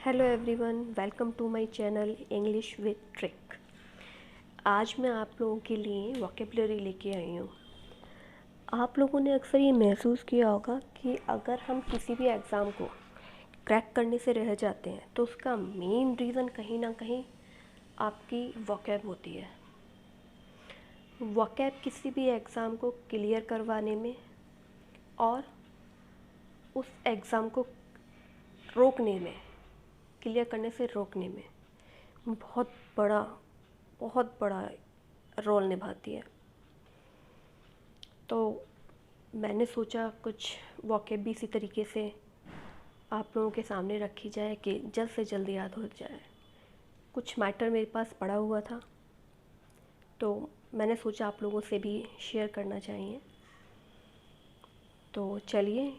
Hello everyone, welcome to my channel English with trick. आज मैं आप लोगों के लिए वोकेबलरी लेके आई हूँ। आप लोगों ने अक्सर ये महसूस किया होगा कि अगर हम किसी भी एग्ज़ाम को क्रैक करने से रह जाते हैं तो उसका मेन रीज़न कहीं ना कहीं आपकी वोकैब होती है। वोकैब किसी भी एग्ज़ाम को क्लियर करवाने में और उस एग्ज़ाम को रोकने में, क्लियर करने से रोकने में बहुत बड़ा रोल निभाती है। तो मैंने सोचा कुछ वोकैब भी इसी तरीके से आप लोगों के सामने रखी जाए कि जल्द से जल्द याद हो जाए। कुछ मैटर मेरे पास पड़ा हुआ था तो मैंने सोचा आप लोगों से भी शेयर करना चाहिए। तो चलिए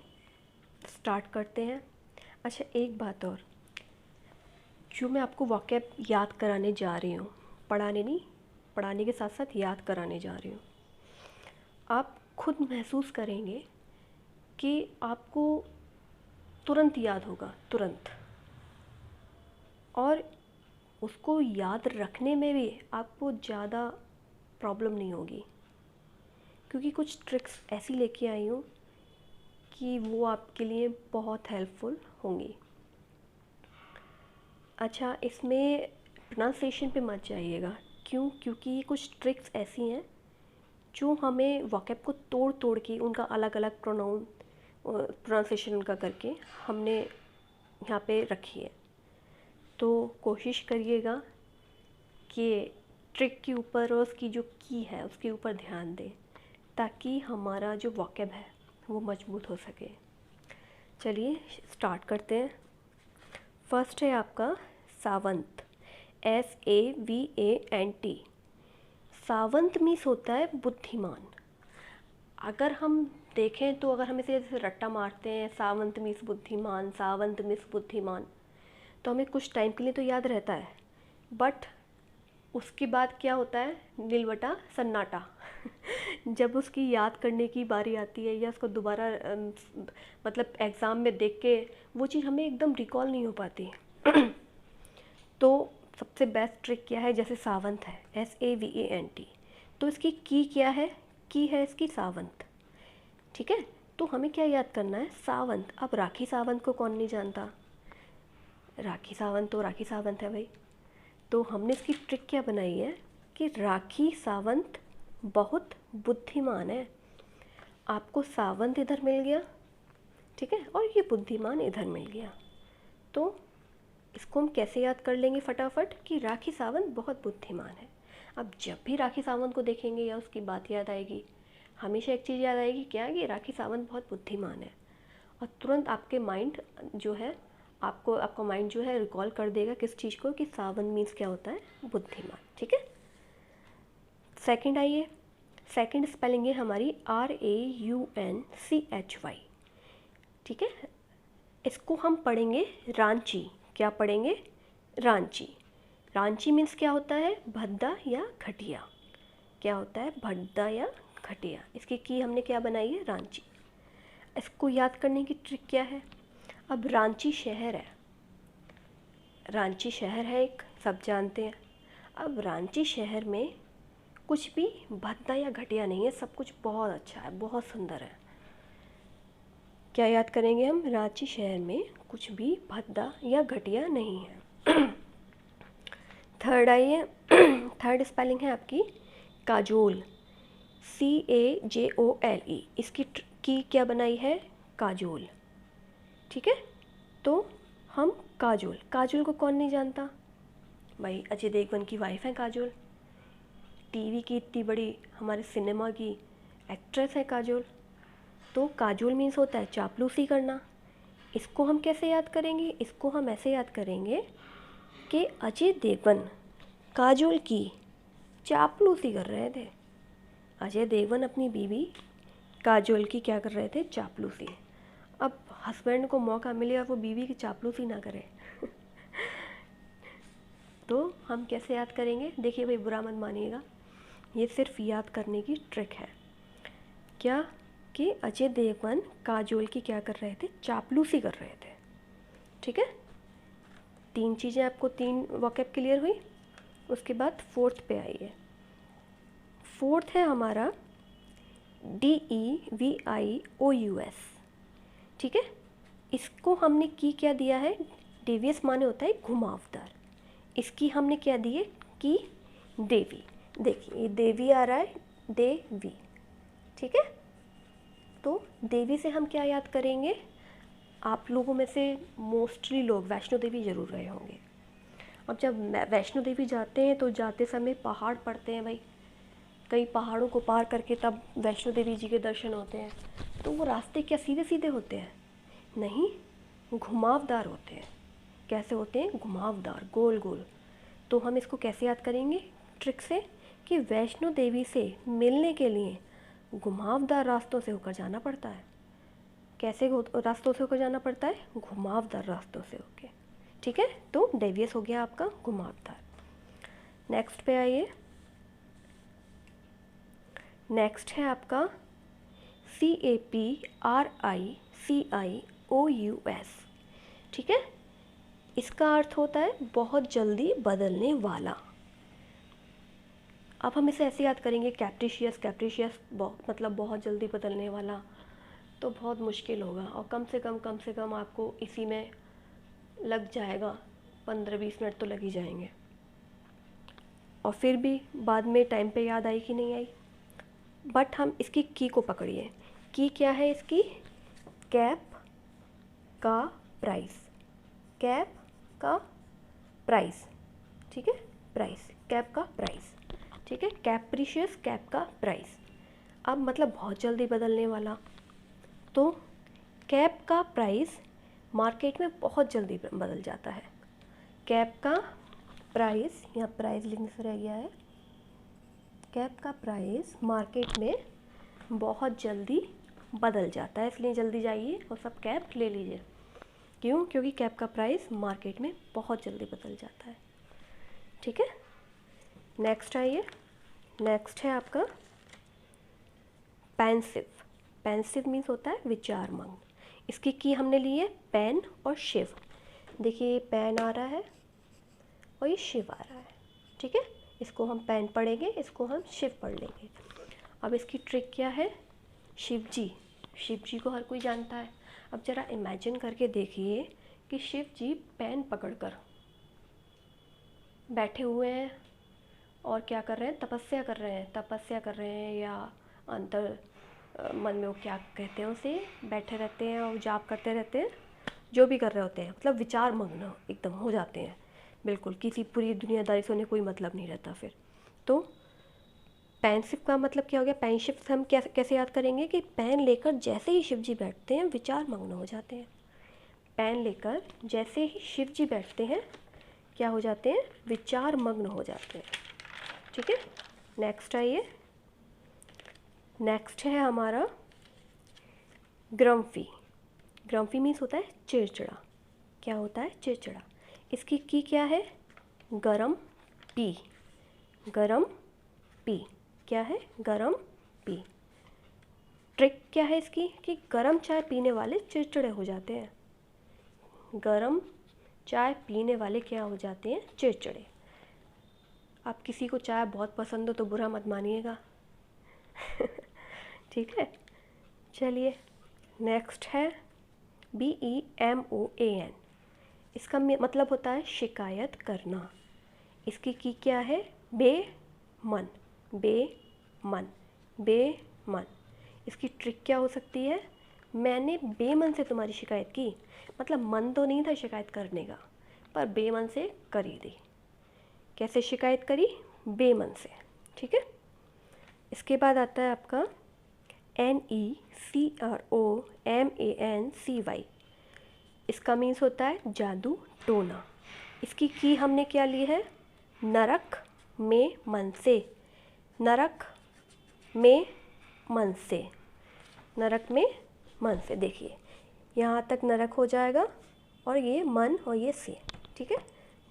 स्टार्ट करते हैं। अच्छा, एक बात और, जो मैं आपको वोकैब याद कराने जा रही हूँ, पढ़ाने नहीं, पढ़ाने के साथ साथ याद कराने जा रही हूँ, आप खुद महसूस करेंगे कि आपको तुरंत याद होगा, तुरंत। और उसको याद रखने में भी आपको ज़्यादा प्रॉब्लम नहीं होगी, क्योंकि कुछ ट्रिक्स ऐसी लेके आई हूँ कि वो आपके लिए बहुत हेल्पफुल होंगी। अच्छा, इसमें प्रोनाउंसिएशन पे मत जाइएगा। क्यों? क्योंकि ये कुछ ट्रिक्स ऐसी हैं जो हमें वोकैब को तोड़ तोड़ के उनका अलग अलग प्रोनाउंसिएशन उनका करके हमने यहाँ पे रखी है। तो कोशिश करिएगा कि ट्रिक के ऊपर और उसकी जो की है उसके ऊपर ध्यान दें, ताकि हमारा जो वोकैब है वो मजबूत हो सके। चलिए स्टार्ट करते हैं। फर्स्ट है आपका सावंत, SAVANT। सावंत मीन्स होता है बुद्धिमान। अगर हम देखें तो अगर हम इसे जैसे रट्टा मारते हैं, सावंत मीन्स बुद्धिमान, सावंत मीन्स बुद्धिमान, तो हमें कुछ टाइम के लिए तो याद रहता है, बट उसके बाद क्या होता है? नीलवटा सन्नाटा। जब उसकी याद करने की बारी आती है या उसको दोबारा मतलब एग्ज़ाम में देख के वो चीज़ हमें एकदम रिकॉल नहीं हो पाती। तो सबसे बेस्ट ट्रिक क्या है? जैसे सावंत है, SAVANT, तो इसकी की क्या है? की है इसकी सावंत। ठीक है, तो हमें क्या याद करना है? सावंत। अब राखी सावंत को कौन नहीं जानता? राखी सावंत तो राखी सावंत है भाई। तो हमने इसकी ट्रिक क्या बनाई है कि राखी सावंत बहुत बुद्धिमान है। आपको सावंत इधर मिल गया, ठीक है, और ये बुद्धिमान इधर मिल गया। तो इसको हम कैसे याद कर लेंगे फटाफट कि राखी सावंत बहुत बुद्धिमान है। अब जब भी राखी सावंत को देखेंगे या उसकी बात याद आएगी, हमेशा एक चीज़ याद आएगी, क्या? कि राखी सावंत बहुत बुद्धिमान है। और तुरंत आपके माइंड जो है, आपका माइंड जो है रिकॉल कर देगा किस चीज़ को? कि सावंत मीन्स क्या होता है? बुद्धिमान। ठीक है, सेकंड आइए। सेकंड स्पेलिंग है हमारी RAUNCHY। ठीक है, इसको हम पढ़ेंगे रांची। क्या पढ़ेंगे? रांची। रांची मीन्स क्या होता है? भद्दा या घटिया। क्या होता है? भद्दा या घटिया। इसकी की हमने क्या बनाई है? रांची। इसको याद करने की ट्रिक क्या है? अब रांची शहर है, रांची शहर है एक, सब जानते हैं। अब रांची शहर में कुछ भी भद्दा या घटिया नहीं है, सब कुछ बहुत अच्छा है, बहुत सुंदर है। क्या याद करेंगे हम? रांची शहर में कुछ भी भद्दा या घटिया नहीं है। थर्ड आइए। थर्ड स्पेलिंग है आपकी काजोल, CAJOLE। इसकी की क्या बनाई है? काजोल। ठीक है, तो हम काजोल, काजोल को कौन नहीं जानता भाई? अजय देवगन की वाइफ है काजोल, टीवी की इतनी बड़ी हमारे सिनेमा की एक्ट्रेस है काजोल। तो काजोल मीन्स होता है चापलूसी करना। इसको हम कैसे याद करेंगे? इसको हम ऐसे याद करेंगे कि अजय देवगन काजोल की चापलूसी कर रहे थे। अजय देवगन अपनी बीवी काजोल की क्या कर रहे थे? चापलूसी। अब हस्बैंड को मौका मिले और वो बीवी की चापलूसी ना करे तो हम कैसे याद करेंगे? देखिए भाई, बुरा मत मानिएगा, ये सिर्फ याद करने की ट्रिक है। क्या? कि अजय देवगन काजोल की क्या कर रहे थे? चापलूसी कर रहे थे। ठीक है, 3 चीज़ें आपको 3 वोकैब क्लियर हुई। उसके बाद फोर्थ पे आइए। फोर्थ है हमारा DEVIOUS। ठीक है, इसको हमने की क्या दिया है, डेवियस माने होता है घुमावदार, इसकी हमने क्या दी है कि देवी। देखिए ये देवी आ रहा है, देवी। ठीक है, तो देवी से हम क्या याद करेंगे, आप लोगों में से मोस्टली लोग वैष्णो देवी ज़रूर गए होंगे। अब जब वैष्णो देवी जाते हैं तो जाते समय पहाड़ पड़ते हैं भाई, कई पहाड़ों को पार करके तब वैष्णो देवी जी के दर्शन होते हैं। तो वो रास्ते क्या सीधे सीधे होते हैं, नहीं, घुमावदार होते हैं। कैसे होते हैं, घुमावदार, गोल गोल। तो हम इसको कैसे याद करेंगे, ट्रिक से, कि वैष्णो देवी से मिलने के लिए घुमावदार रास्तों से होकर जाना पड़ता है। कैसे रास्तों से होकर जाना पड़ता है, घुमावदार रास्तों से होकर। ठीक है, तो डेवियस हो गया आपका घुमावदार। नेक्स्ट पे आइए। नेक्स्ट है आपका CAPRICIOUS। ठीक है, इसका अर्थ होता है बहुत जल्दी बदलने वाला। अब हम इसे ऐसे याद करेंगे, कैप्रिशियस, कैप्रिशियस मतलब बहुत जल्दी बदलने वाला, तो बहुत मुश्किल होगा, और कम से कम आपको इसी में लग जाएगा 15-20 मिनट तो लग ही जाएंगे। और फिर भी बाद में टाइम पे याद आई कि नहीं आई। बट हम इसकी की को पकड़िए। की क्या है इसकी, कैप का प्राइस, कैप का प्राइस। ठीक है, प्राइस, कैप का प्राइस। ठीक है, कैप्रिशियस, कैप का प्राइस। अब मतलब बहुत जल्दी बदलने वाला, तो कैप का प्राइस मार्केट में बहुत जल्दी बदल जाता है। कैप का प्राइस, यहाँ प्राइस लिखने से रह गया है, कैप का प्राइस मार्केट में बहुत जल्दी बदल जाता है, इसलिए जल्दी जाइए और सब कैप ले लीजिए। क्यों, क्योंकि कैप का प्राइस मार्केट में बहुत जल्दी बदल जाता है। ठीक है, नेक्स्ट आइए। नेक्स्ट है आपका पेंसिव। पेंसिव मीन्स होता है विचारमग्न। इसकी की हमने ली है पेन और शिव। देखिए ये पेन आ रहा है और ये शिव आ रहा है। ठीक है, इसको हम पेन पढ़ेंगे, इसको हम शिव पढ़ लेंगे। अब इसकी ट्रिक क्या है, शिव जी, शिव जी को हर कोई जानता है। अब ज़रा इमेजिन करके देखिए कि शिव जी पेन पकड़कर बैठे हुए हैं और क्या कर रहे हैं, तपस्या कर रहे हैं, तपस्या कर रहे हैं, या अंतर मन में वो क्या कहते हैं उसे, बैठे रहते हैं और जाप करते रहते हैं, जो भी कर रहे होते हैं, मतलब विचार मग्न एकदम हो जाते हैं बिल्कुल, किसी पूरी दुनियादारी से उन्हें कोई मतलब नहीं रहता फिर। तो पेंसिव का मतलब क्या हो गया, पेनशिव से हम कैसे याद करेंगे कि पेन लेकर जैसे ही शिव जी बैठते हैं विचार मग्न हो जाते हैं। पेन लेकर जैसे ही शिव जी बैठते हैं क्या हो जाते हैं, विचार मग्न हो जाते हैं। ठीक है, नेक्स्ट आइए। नेक्स्ट है हमारा ग्रम्फी। ग्रम्फी मीन्स होता है चिड़चिड़ा। क्या होता है, चिड़चिड़ा। इसकी की क्या है, गरम पी, गरम पी। क्या है, गरम पी। ट्रिक क्या है इसकी, कि गरम चाय पीने वाले चिड़चिड़े हो जाते हैं। गरम चाय पीने वाले क्या हो जाते हैं, चिड़चिड़े। आप किसी को चाय बहुत पसंद हो तो बुरा मत मानिएगा। ठीक है, चलिए नेक्स्ट है BEMOAN। इसका मतलब होता है शिकायत करना। इसकी की क्या है, बेमन, बेमन, बेमन। इसकी ट्रिक क्या हो सकती है, मैंने बेमन से तुम्हारी शिकायत की, मतलब मन तो नहीं था शिकायत करने का, पर बेमन से कर ही दी। कैसे शिकायत करी, बेमन से। ठीक है, इसके बाद आता है आपका NECROMANCY। इसका मीन्स होता है जादू टोना। इसकी की हमने क्या ली है, नरक में मन से, नरक में मन से, नरक में मन से। देखिए यहाँ तक नरक हो जाएगा और ये मन और ये से। ठीक है,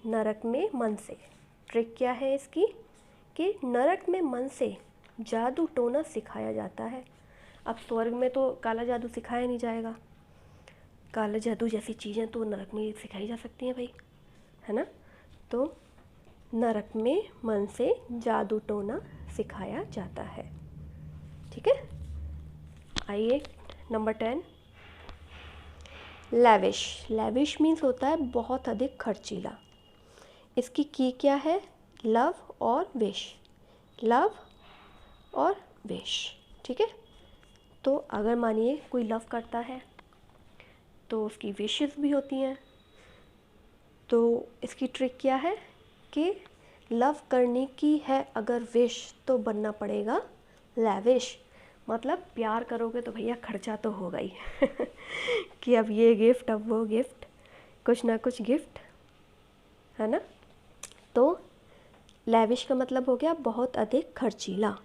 नरक में मन से। ट्रिक क्या है इसकी, कि नरक में मन से जादू टोना सिखाया जाता है। अब स्वर्ग में तो काला जादू सिखाया नहीं जाएगा, काला जादू जैसी चीज़ें तो नरक में सिखाई जा सकती हैं भाई, है ना। तो नरक में मन से जादू टोना सिखाया जाता है। ठीक है, आइए नंबर 10, लैविश। लैविश मीन्स होता है बहुत अधिक खर्चीला। इसकी की क्या है, लव और विश, लव और विश। ठीक है, तो अगर मानिए कोई लव करता है तो उसकी विशेस भी होती हैं। तो इसकी ट्रिक क्या है कि लव करने की है अगर विश तो बनना पड़ेगा लैविश। मतलब प्यार करोगे तो भैया खर्चा तो होगा ही कि अब ये गिफ्ट, अब वो गिफ्ट, कुछ ना कुछ गिफ्ट, है ना। तो लैविश का मतलब हो गया बहुत अधिक खर्चीला।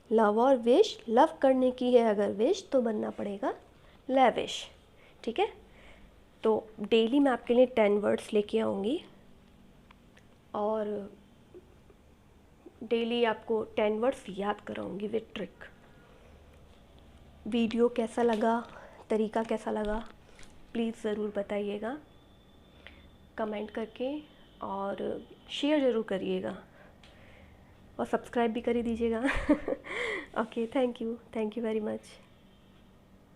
लव और विश, लव करने की है अगर विश तो बनना पड़ेगा लैविश। ठीक है, तो डेली मैं आपके लिए 10 वर्ड्स लेके आऊँगी और डेली आपको 10 वर्ड्स याद कराऊंगी विद ट्रिक। वीडियो कैसा लगा, तरीका कैसा लगा, प्लीज़ ज़रूर बताइएगा कमेंट करके, और शेयर ज़रूर करिएगा और सब्सक्राइब भी कर ही दीजिएगा। Okay, thank you very much.